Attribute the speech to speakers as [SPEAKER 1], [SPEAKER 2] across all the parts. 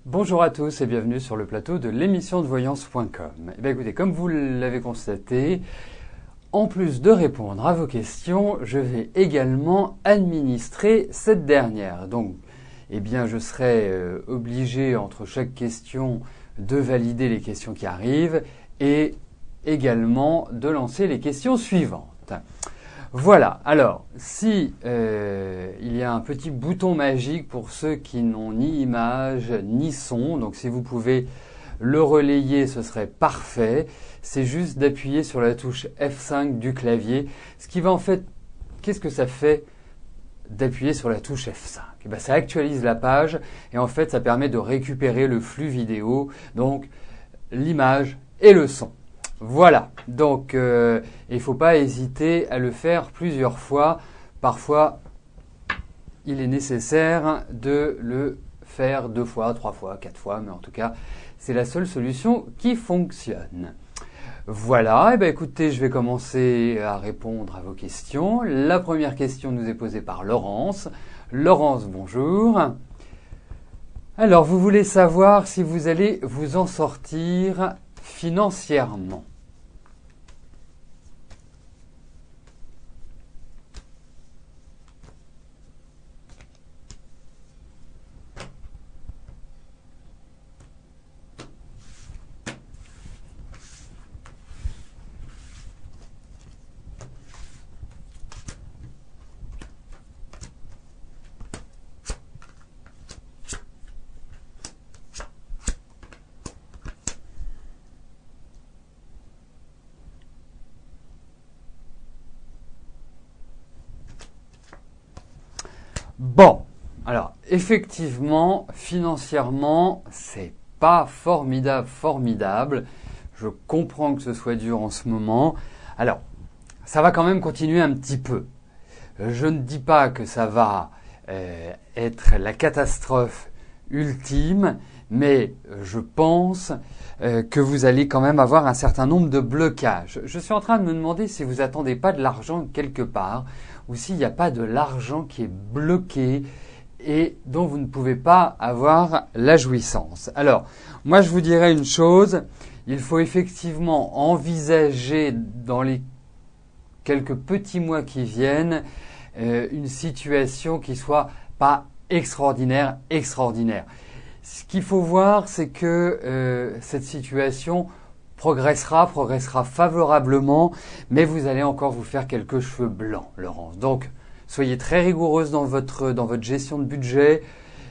[SPEAKER 1] Bonjour à tous et bienvenue sur le plateau de l'émission de voyance.com. Eh bien écoutez, comme vous l'avez constaté, en plus de répondre à vos questions, je vais également administrer cette dernière. Donc, eh bien, je serai obligé entre chaque question de valider les questions qui arrivent et également de lancer les questions suivantes. Voilà, alors si il y a un petit bouton magique pour ceux qui n'ont ni image ni son, donc si vous pouvez le relayer, ce serait parfait. C'est juste d'appuyer sur la touche F5 du clavier. Ce qui va en fait, qu'est-ce que ça fait d'appuyer sur la touche F5 ? Eh bien, ça actualise la page et en fait ça permet de récupérer le flux vidéo, donc l'image et le son. Voilà, donc il ne faut pas hésiter à le faire plusieurs fois. Parfois, il est nécessaire de le faire 2 fois, 3 fois, 4 fois, mais en tout cas, c'est la seule solution qui fonctionne. Voilà, et bien écoutez, je vais commencer à répondre à vos questions. La première question nous est posée par Laurence. Laurence, bonjour. Alors, vous voulez savoir si vous allez vous en sortir financièrement. Bon, alors effectivement, financièrement, c'est pas formidable. Je comprends que ce soit dur en ce moment. Alors, ça va quand même continuer un petit peu. Je ne dis pas que ça va être la catastrophe ultime, mais je pense que vous allez quand même avoir un certain nombre de blocages. Je suis en train de me demander si vous attendez pas de l'argent quelque part, ou s'il n'y a pas de l'argent qui est bloqué et dont vous ne pouvez pas avoir la jouissance. Alors, moi je vous dirais une chose, il faut effectivement envisager dans les quelques petits mois qui viennent une situation qui soit pas extraordinaire. Ce qu'il faut voir, c'est que cette situation progressera favorablement, mais vous allez encore vous faire quelques cheveux blancs, Laurence. Donc, soyez très rigoureuse dans votre gestion de budget.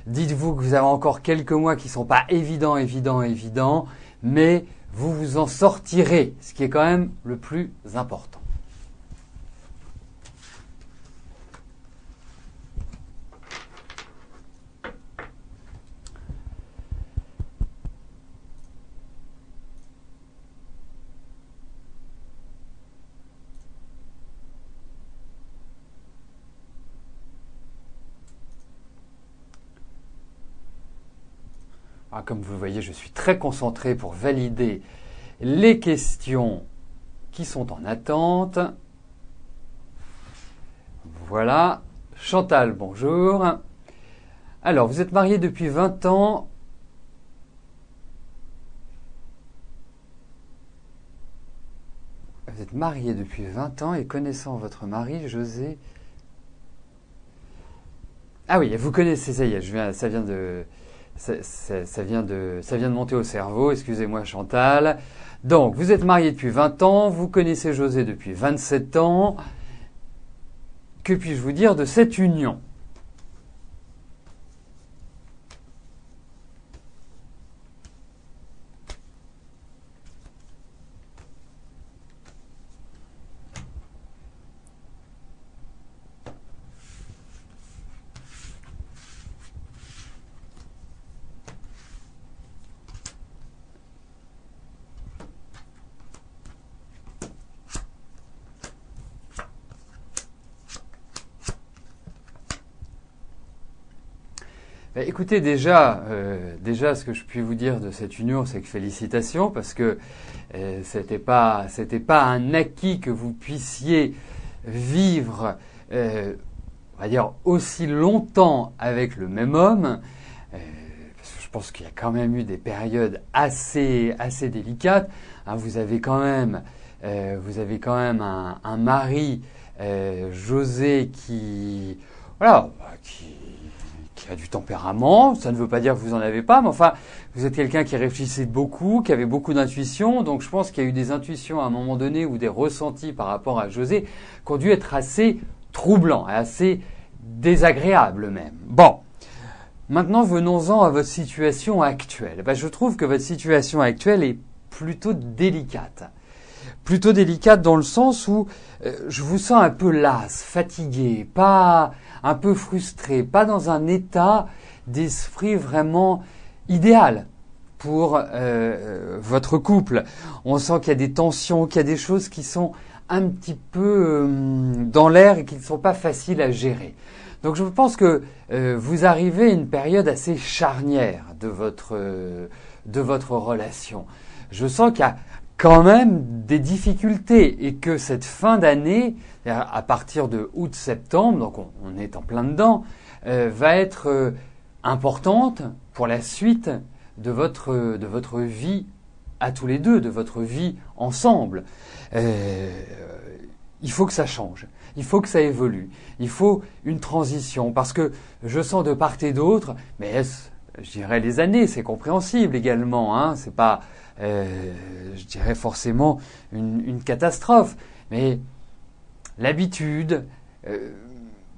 [SPEAKER 1] Dites-vous que vous avez encore quelques mois qui sont pas évidents, mais vous vous en sortirez, ce qui est quand même le plus important. Ah, comme vous le voyez, je suis très concentré pour valider les questions qui sont en attente. Voilà. Chantal, bonjour. Alors, vous êtes marié depuis 20 ans. Vous êtes marié depuis 20 ans et connaissant votre mari, José... Ah oui, vous connaissez, ça y est, ça vient de monter au cerveau, excusez-moi Chantal. Donc, vous êtes marié depuis 20 ans, vous connaissez José depuis 27 ans. Que puis-je vous dire de cette union ? Écoutez, déjà, ce que je puis vous dire de cette union, c'est que félicitations, parce que c'était pas un acquis que vous puissiez vivre, on va dire, aussi longtemps avec le même homme. Parce que je pense qu'il y a quand même eu des périodes assez délicates. Hein, vous avez quand même un mari, José, qui a du tempérament. Ça ne veut pas dire que vous en avez pas, mais enfin, vous êtes quelqu'un qui réfléchissait beaucoup, qui avait beaucoup d'intuitions. Donc, je pense qu'il y a eu des intuitions à un moment donné ou des ressentis par rapport à José qui ont dû être assez troublants, assez désagréables même. Bon. Maintenant, venons-en à votre situation actuelle. Je trouve que votre situation actuelle est plutôt délicate. Plutôt délicate dans le sens où je vous sens un peu lasse, fatigué, pas un peu frustré, pas dans un état d'esprit vraiment idéal pour votre couple. On sent qu'il y a des tensions, qu'il y a des choses qui sont un petit peu dans l'air et qui ne sont pas faciles à gérer. Donc je pense que vous arrivez à une période assez charnière de votre relation. Je sens qu'il y a quand même des difficultés et que cette fin d'année, à partir de août-septembre, donc on est en plein dedans, va être importante pour la suite de votre vie à tous les deux, de votre vie ensemble. Il faut que ça change, il faut que ça évolue, il faut une transition, parce que je sens de part et d'autre, mais je dirais les années, c'est compréhensible également, hein, c'est pas, je dirais forcément une catastrophe, mais l'habitude,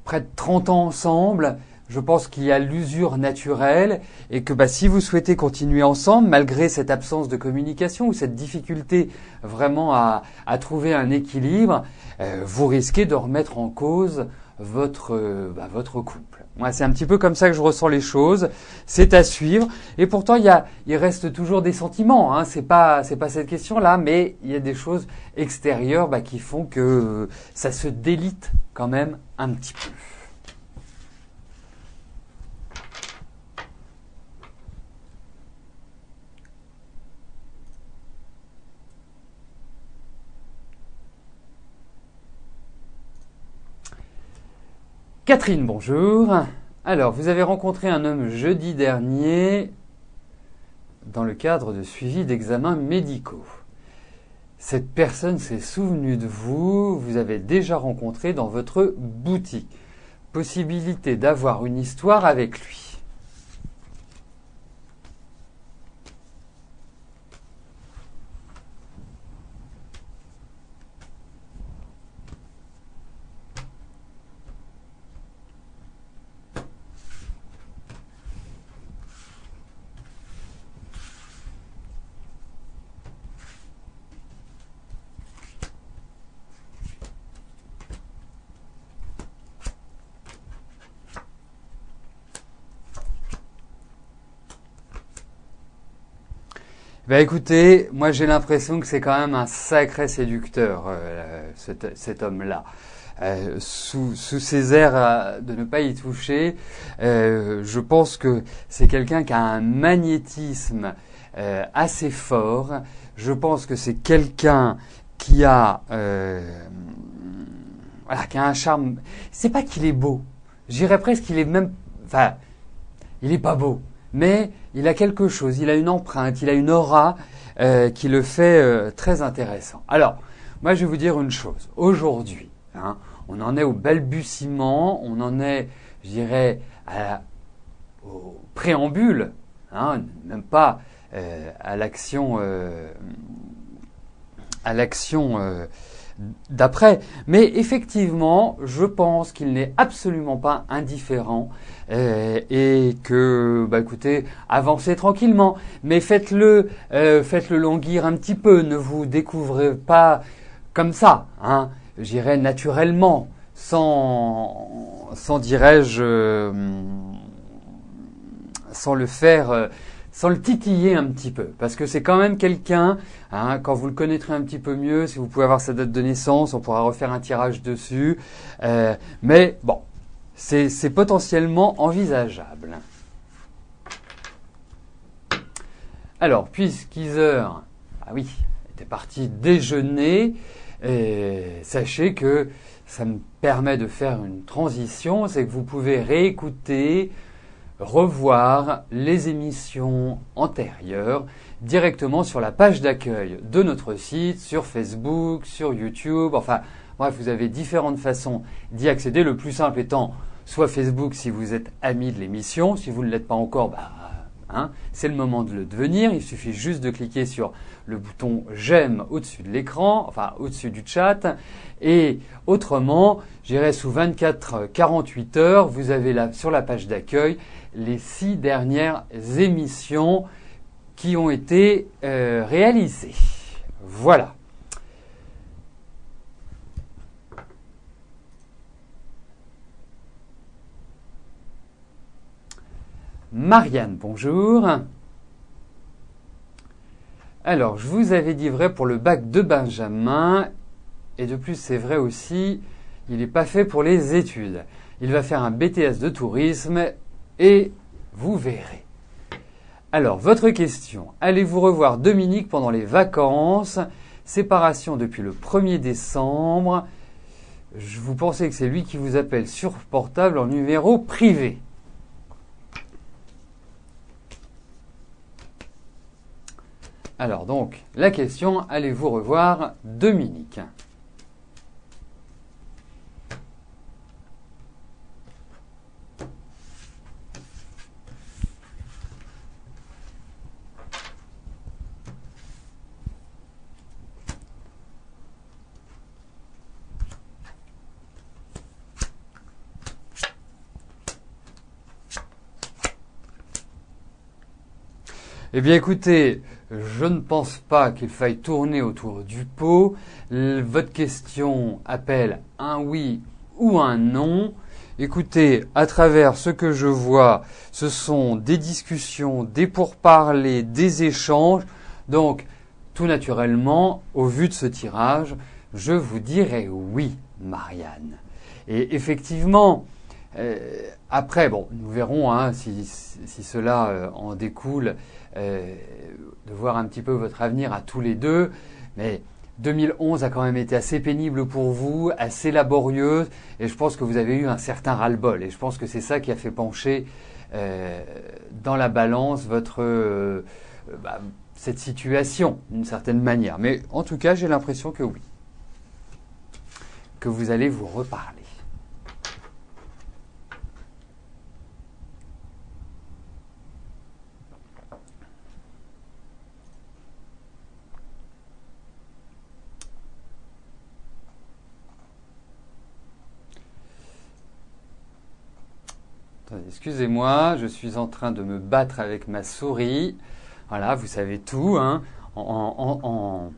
[SPEAKER 1] près de 30 ans ensemble, je pense qu'il y a l'usure naturelle et que si vous souhaitez continuer ensemble, malgré cette absence de communication ou cette difficulté vraiment à trouver un équilibre, vous risquez de remettre en cause votre couple. Moi, c'est un petit peu comme ça que je ressens les choses. C'est à suivre. Et pourtant, il reste toujours des sentiments. Hein. C'est pas cette question-là, mais il y a des choses extérieures qui font que ça se délite quand même un petit peu. Catherine, bonjour. Alors, vous avez rencontré un homme jeudi dernier dans le cadre de suivi d'examens médicaux. Cette personne s'est souvenue de vous, vous avez déjà rencontré dans votre boutique. Possibilité d'avoir une histoire avec lui. Écoutez, moi j'ai l'impression que c'est quand même un sacré séducteur, cet homme-là. Sous ses airs de ne pas y toucher, je pense que c'est quelqu'un qui a un magnétisme assez fort. Je pense que c'est quelqu'un qui a un charme. C'est pas qu'il est beau. J'irais presque qu'il est même. Enfin, il est pas beau. Mais il a quelque chose, il a une empreinte, il a une aura qui le fait très intéressant. Alors, moi je vais vous dire une chose. Aujourd'hui, on en est au balbutiement, on en est, je dirais, au préambule, même pas à l'action d'après. Mais effectivement, je pense qu'il n'est absolument pas indifférent et que, écoutez, avancez tranquillement, mais faites-le languir un petit peu. Ne vous découvrez pas comme ça, j'irais naturellement, sans dirais-je, sans le faire. Sans le titiller un petit peu, parce que c'est quand même quelqu'un, quand vous le connaîtrez un petit peu mieux, si vous pouvez avoir sa date de naissance, on pourra refaire un tirage dessus, mais bon, c'est potentiellement envisageable. Alors, puisqu'Iser, était parti déjeuner, sachez que ça me permet de faire une transition, c'est que vous pouvez réécouter revoir les émissions antérieures directement sur la page d'accueil de notre site, sur Facebook, sur YouTube, enfin bref, vous avez différentes façons d'y accéder. Le plus simple étant soit Facebook si vous êtes ami de l'émission, si vous ne l'êtes pas encore, c'est le moment de le devenir. Il suffit juste de cliquer sur le bouton j'aime au-dessus de l'écran, enfin au-dessus du chat. Et autrement, j'irai sous 24-48 heures, vous avez là sur la page d'accueil les 6 dernières émissions qui ont été réalisées. Voilà. Marianne, bonjour. Alors, je vous avais dit vrai pour le bac de Benjamin, et de plus c'est vrai aussi, il n'est pas fait pour les études. Il va faire un BTS de tourisme, et vous verrez. Alors, votre question, allez-vous revoir Dominique pendant les vacances? Séparation depuis le 1er décembre. Vous pensez que c'est lui qui vous appelle sur portable en numéro privé? Alors donc, la question, allez-vous revoir Dominique? Eh bien écoutez, je ne pense pas qu'il faille tourner autour du pot. Votre question appelle un oui ou un non. Écoutez, à travers ce que je vois, ce sont des discussions, des pourparlers, des échanges. Donc, tout naturellement, au vu de ce tirage, je vous dirai oui, Marianne. Et effectivement, après, bon, nous verrons si cela en découle, de voir un petit peu votre avenir à tous les deux. Mais 2011 a quand même été assez pénible pour vous, assez laborieuse, et je pense que vous avez eu un certain ras-le-bol. Et je pense que c'est ça qui a fait pencher dans la balance cette situation, d'une certaine manière. Mais en tout cas, j'ai l'impression que oui, que vous allez vous reparler. Excusez-moi, je suis en train de me battre avec ma souris. Voilà, vous savez tout, en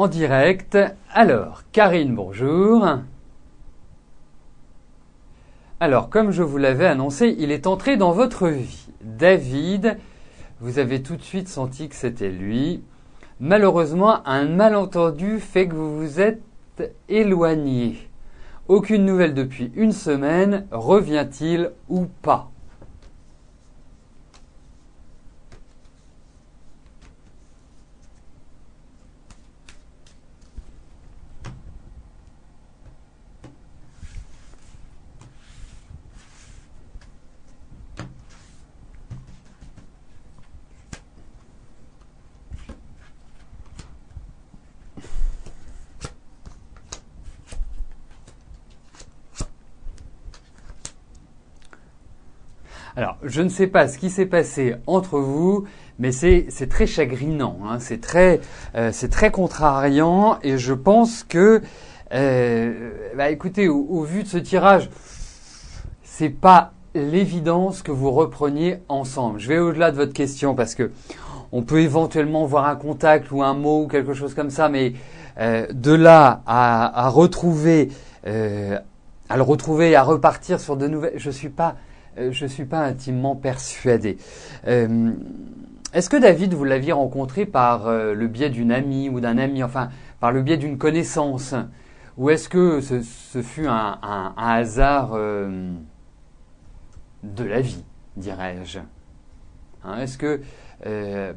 [SPEAKER 1] direct. Alors, Karine, bonjour. Alors, comme je vous l'avais annoncé, il est entré dans votre vie. David, vous avez tout de suite senti que c'était lui. Malheureusement, un malentendu fait que vous vous êtes éloigné. Aucune nouvelle depuis une semaine, revient-il ou pas? Alors, je ne sais pas ce qui s'est passé entre vous, mais c'est très chagrinant, c'est très contrariant, et je pense que, écoutez, au vu de ce tirage, c'est pas l'évidence que vous repreniez ensemble. Je vais au-delà de votre question parce que on peut éventuellement voir un contact ou un mot ou quelque chose comme ça, mais de là à le retrouver, à repartir sur de nouvelles, je suis pas intimement persuadé. Est-ce que David, vous l'aviez rencontré par le biais d'une amie ou d'un ami, enfin par le biais d'une connaissance, ou est-ce que ce fut un hasard de la vie, dirais-je? hein. Est-ce que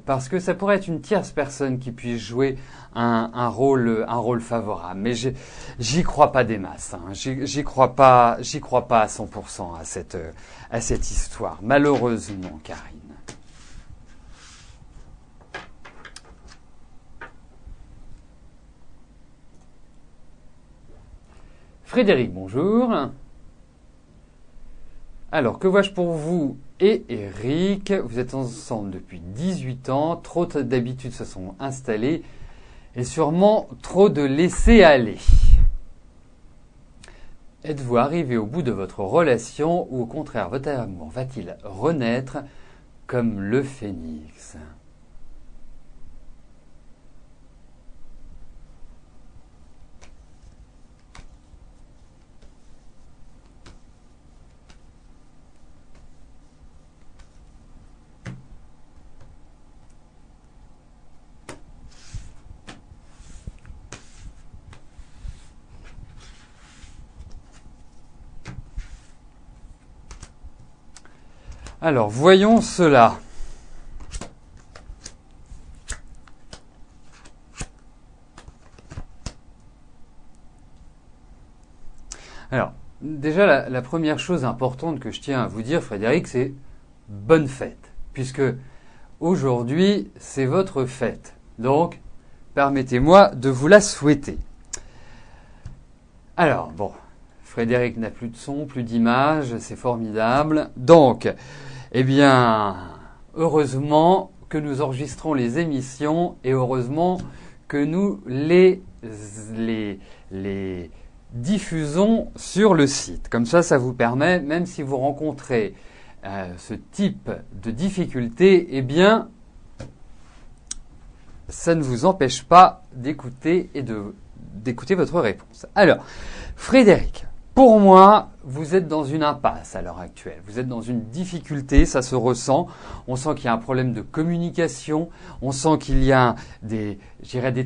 [SPEAKER 1] parce que ça pourrait être une tierce personne qui puisse jouer un rôle favorable, mais j'y crois pas des masses, hein. J'y crois pas à 100% à cette histoire, malheureusement, Karine. Frédéric, bonjour. Alors, que vois-je pour vous et Eric? Vous êtes ensemble depuis 18 ans, trop d'habitudes se sont installées et sûrement trop de laisser aller. Êtes-vous arrivé au bout de votre relation ou au contraire votre amour va-t-il renaître comme le phénix? Alors, voyons cela. Alors, déjà, la première chose importante que je tiens à vous dire, Frédéric, c'est bonne fête. Puisque aujourd'hui, c'est votre fête. Donc, permettez-moi de vous la souhaiter. Alors, bon, Frédéric n'a plus de son, plus d'image, c'est formidable. Donc, eh bien, heureusement que nous enregistrons les émissions et heureusement que nous les diffusons sur le site. Comme ça vous permet, même si vous rencontrez ce type de difficulté, eh bien, ça ne vous empêche pas d'écouter et d'écouter votre réponse. Alors, Frédéric, pour moi, vous êtes dans une impasse à l'heure actuelle. Vous êtes dans une difficulté, ça se ressent. On sent qu'il y a un problème de communication. On sent qu'il y a des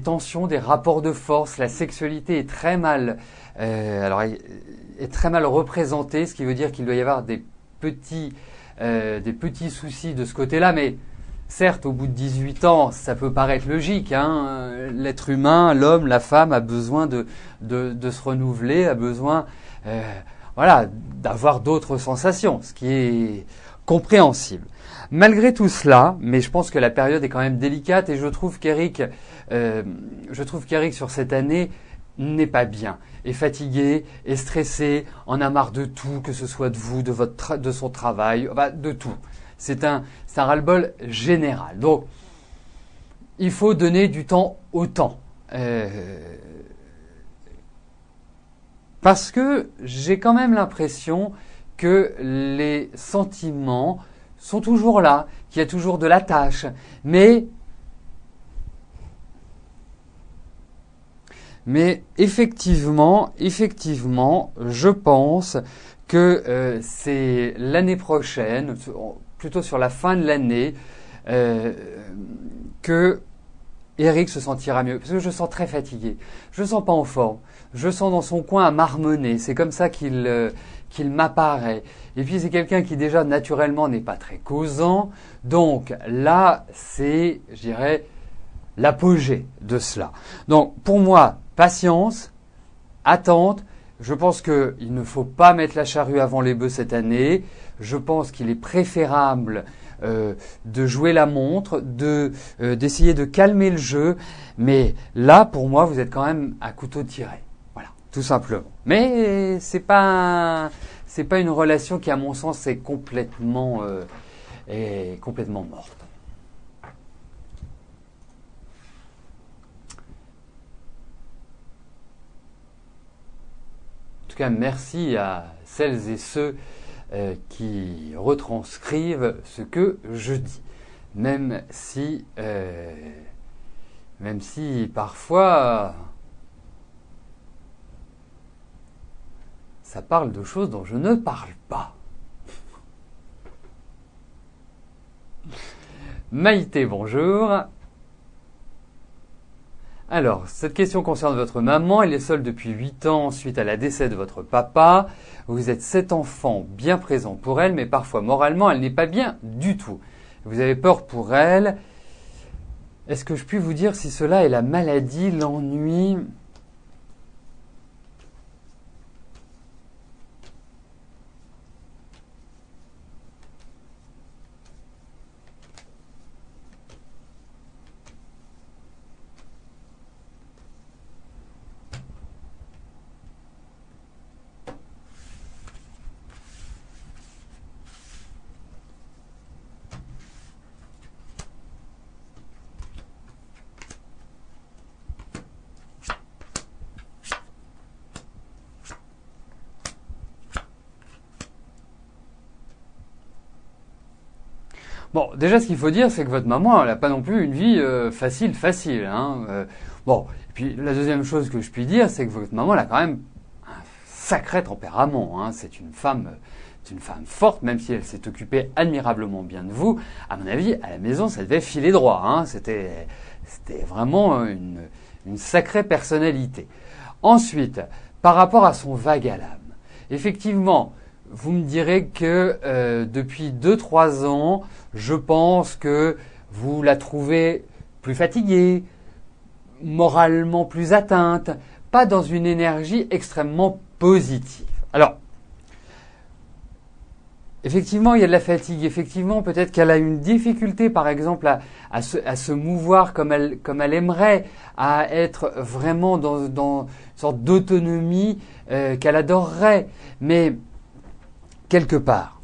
[SPEAKER 1] tensions, des rapports de force. La sexualité est très mal, est très mal représentée, ce qui veut dire qu'il doit y avoir des petits soucis de ce côté-là, mais certes, au bout de 18 ans, ça peut paraître logique, hein. L'être humain, l'homme, la femme a besoin de se renouveler, a besoin d'avoir d'autres sensations, ce qui est compréhensible. Malgré tout cela, mais je pense que la période est quand même délicate et je trouve qu'Eric sur cette année n'est pas bien, est fatigué, est stressé, en a marre de tout, que ce soit de vous, de son travail, de tout. C'est un ras-le-bol général. Donc, il faut donner du temps au temps. Parce que j'ai quand même l'impression que les sentiments sont toujours là, qu'il y a toujours de l'attache. Mais effectivement, je pense que c'est l'année prochaine, plutôt sur la fin de l'année, que Eric se sentira mieux. Parce que je le sens très fatigué. Je le sens pas en forme. Je le sens dans son coin à marmonner. C'est comme ça qu'il m'apparaît. Et puis c'est quelqu'un qui déjà naturellement n'est pas très causant. Donc là, c'est, je dirais, l'apogée de cela. Donc pour moi, patience, attente. Je pense qu'il ne faut pas mettre la charrue avant les bœufs cette année. Je pense qu'il est préférable de jouer la montre, d'essayer de calmer le jeu. Mais là, pour moi, vous êtes quand même à couteau tiré. Voilà, tout simplement. Mais c'est pas une relation qui, à mon sens, est complètement morte. En tout cas, merci à celles et ceux qui retranscrivent ce que je dis, même si parfois ça parle de choses dont je ne parle pas. Maïté, bonjour. Alors, cette question concerne votre maman. Elle est seule depuis 8 ans suite à la décès de votre papa. Vous êtes 7 enfants bien présents pour elle, mais parfois moralement, elle n'est pas bien du tout. vous avez peur pour elle. Est-ce que je puis vous dire si cela est la maladie, l'ennui ? Bon, déjà, ce qu'il faut dire, c'est que votre maman, elle n'a pas non plus une vie facile. Hein. Bon, et puis la deuxième chose que je puis dire, c'est que votre maman, elle a quand même un sacré tempérament. Hein. C'est une femme forte, même si elle s'est occupée admirablement bien de vous. À mon avis, à la maison, ça devait filer droit. Hein. C'était vraiment une sacrée personnalité. Ensuite, par rapport à son vague à l'âme, effectivement, vous me direz que depuis 2-3 ans, je pense que vous la trouvez plus fatiguée, moralement plus atteinte, pas dans une énergie extrêmement positive. Alors, effectivement, il y a de la fatigue. Effectivement, peut-être qu'elle a une difficulté, par exemple, à se mouvoir comme elle aimerait, à être vraiment dans une sorte d'autonomie qu'elle adorerait. Mais quelque part,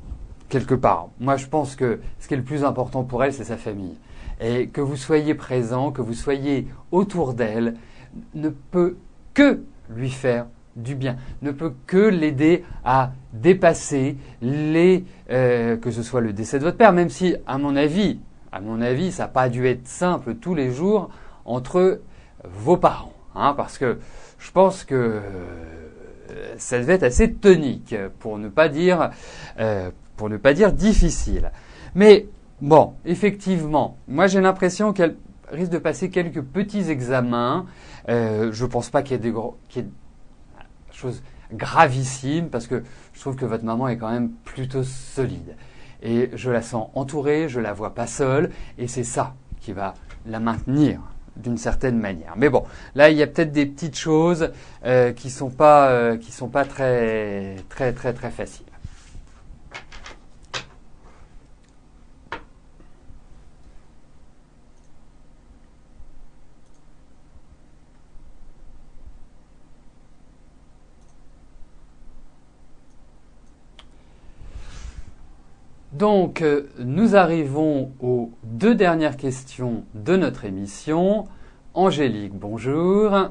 [SPEAKER 1] moi je pense que ce qui est le plus important pour elle, c'est sa famille. Et que vous soyez présent, que vous soyez autour d'elle, ne peut que lui faire du bien, ne peut que l'aider à dépasser que ce soit le décès de votre père, même si, à mon avis, ça n'a pas dû être simple tous les jours entre vos parents, hein, parce que je pense que ça devait être assez tonique, pour ne pas dire difficile. Mais bon, effectivement, moi j'ai l'impression qu'elle risque de passer quelques petits examens. Je pense pas qu'il y ait des choses gravissimes, parce que je trouve que votre maman est quand même plutôt solide. Et je la sens entourée, je la vois pas seule, et c'est ça qui va la maintenir d'une certaine manière. Mais bon, là il y a peut-être des petites choses qui sont pas très faciles. Donc, nous arrivons aux 2 dernières questions de notre émission. Angélique, bonjour.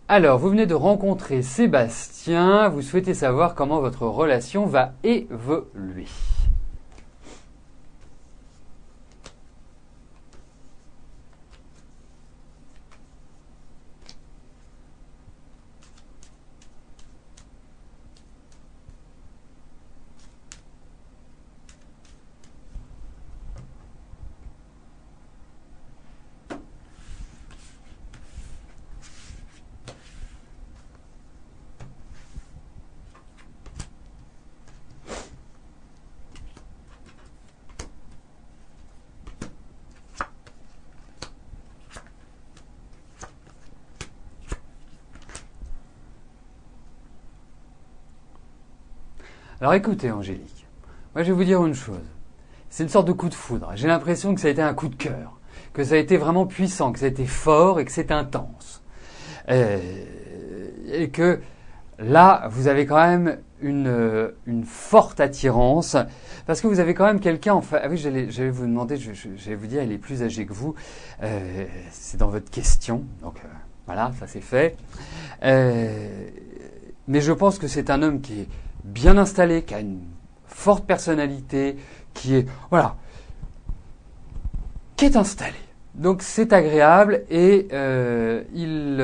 [SPEAKER 1] Alors, vous venez de rencontrer Sébastien. Vous souhaitez savoir comment votre relation va évoluer. Alors écoutez Angélique, moi je vais vous dire une chose. C'est une sorte de coup de foudre. J'ai l'impression que ça a été un coup de cœur, que ça a été vraiment puissant, que ça a été fort et que c'est intense. Et que là, vous avez quand même une forte attirance, parce que vous avez quand même quelqu'un en fait. Ah oui, j'allais vous demander, j'allais vous dire, il est plus âgé que vous. C'est dans votre question, donc voilà, ça c'est fait. Mais je pense que c'est un homme qui est bien installé, qui a une forte personnalité, qui est installé. Donc c'est agréable et il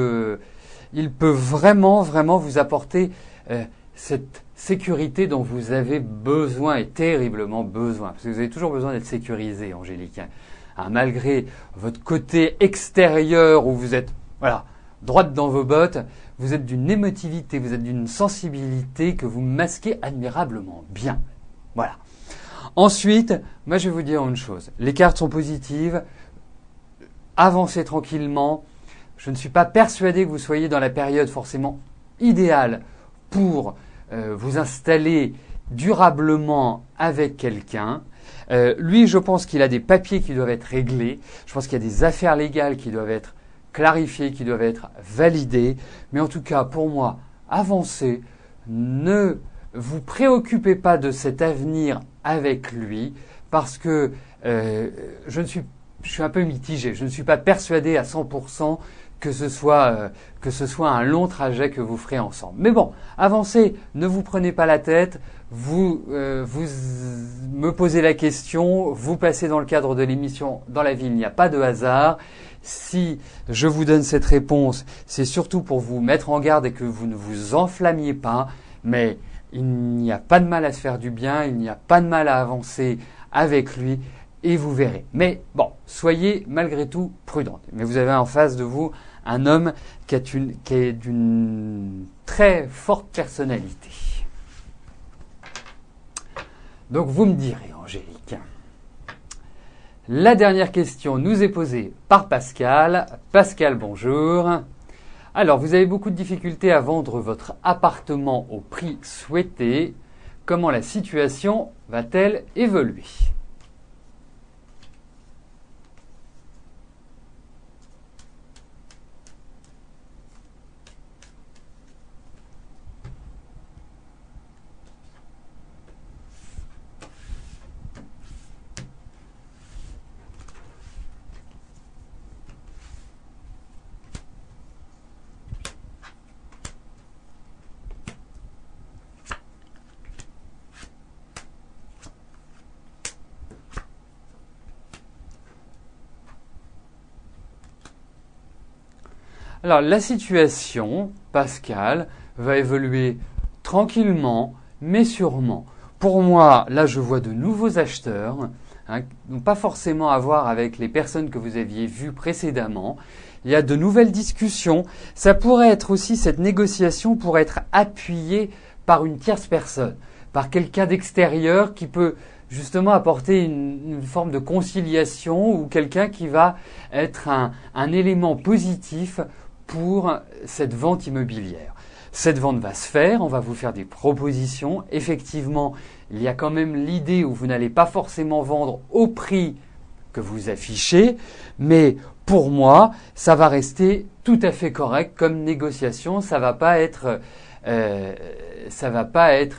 [SPEAKER 1] peut vraiment vous apporter cette sécurité dont vous avez besoin et terriblement besoin, parce que vous avez toujours besoin d'être sécurisé, Angélique. Hein, malgré votre côté extérieur où vous êtes droite dans vos bottes, vous êtes d'une émotivité, vous êtes d'une sensibilité que vous masquez admirablement bien. Voilà. Ensuite, moi je vais vous dire une chose. Les cartes sont positives. Avancez tranquillement. Je ne suis pas persuadé que vous soyez dans la période forcément idéale pour vous installer durablement avec quelqu'un. Lui, je pense qu'il a des papiers qui doivent être réglés. Je pense qu'il y a des affaires légales qui doivent être clarifiées, qui doivent être validées. Mais en tout cas, pour moi, avancez. Ne vous préoccupez pas de cet avenir avec lui parce que je suis un peu mitigé. Je ne suis pas persuadé à 100% que ce soit un long trajet que vous ferez ensemble. Mais bon, avancez, ne vous prenez pas la tête. Vous me posez la question, vous passez dans le cadre de l'émission Dans la vie, il n'y a pas de hasard. Si je vous donne cette réponse, c'est surtout pour vous mettre en garde et que vous ne vous enflammiez pas. Mais il n'y a pas de mal à se faire du bien, il n'y a pas de mal à avancer avec lui et vous verrez. Mais bon, soyez malgré tout prudents. Mais vous avez en face de vous un homme qui est d'une très forte personnalité. Donc vous me direz, Angélique. La dernière question nous est posée par Pascal. Pascal, bonjour. Alors, vous avez beaucoup de difficultés à vendre votre appartement au prix souhaité. Comment la situation va-t-elle évoluer ? Alors, la situation, Pascal, va évoluer tranquillement, mais sûrement. Pour moi, là, je vois de nouveaux acheteurs, n'ont pas forcément à voir avec les personnes que vous aviez vues précédemment. Il y a de nouvelles discussions. Ça pourrait être aussi, cette négociation pourrait être appuyée par une tierce personne, par quelqu'un d'extérieur qui peut justement apporter une forme de conciliation ou quelqu'un qui va être un élément positif pour cette vente immobilière. Cette vente va se faire, on va vous faire des propositions. Effectivement, il y a quand même l'idée où vous n'allez pas forcément vendre au prix que vous affichez, mais pour moi, ça va rester tout à fait correct comme négociation. Ça va pas être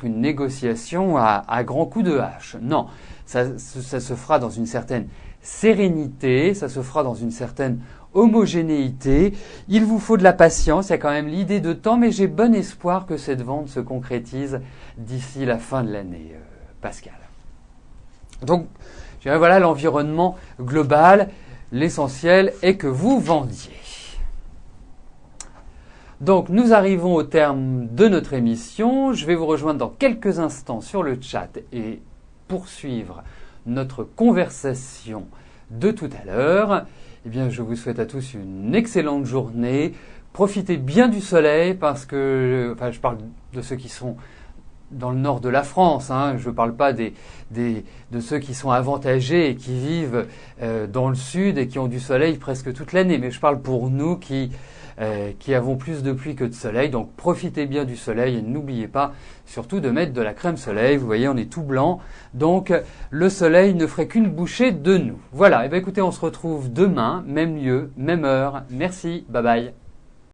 [SPEAKER 1] une négociation à grands coups de hache. Non, ça se fera dans une certaine sérénité, ça se fera dans une certaine homogénéité. Il vous faut de la patience, il y a quand même l'idée de temps, mais j'ai bon espoir que cette vente se concrétise d'ici la fin de l'année, Pascal. Donc, je dirais, voilà l'environnement global. L'essentiel est que vous vendiez. Donc, nous arrivons au terme de notre émission. Je vais vous rejoindre dans quelques instants sur le chat et poursuivre notre conversation de tout à l'heure. Eh bien, je vous souhaite à tous une excellente journée. Profitez bien du soleil parce que, je parle de ceux qui sont dans le nord de la France. Je ne parle pas de ceux qui sont avantagés et qui vivent dans le sud et qui ont du soleil presque toute l'année. Mais je parle pour nous qui avons plus de pluie que de soleil. Donc, profitez bien du soleil et n'oubliez pas surtout de mettre de la crème soleil. Vous voyez, on est tout blanc. Donc, le soleil ne ferait qu'une bouchée de nous. Voilà. Et bien, écoutez, on se retrouve demain, même lieu, même heure. Merci. Bye bye.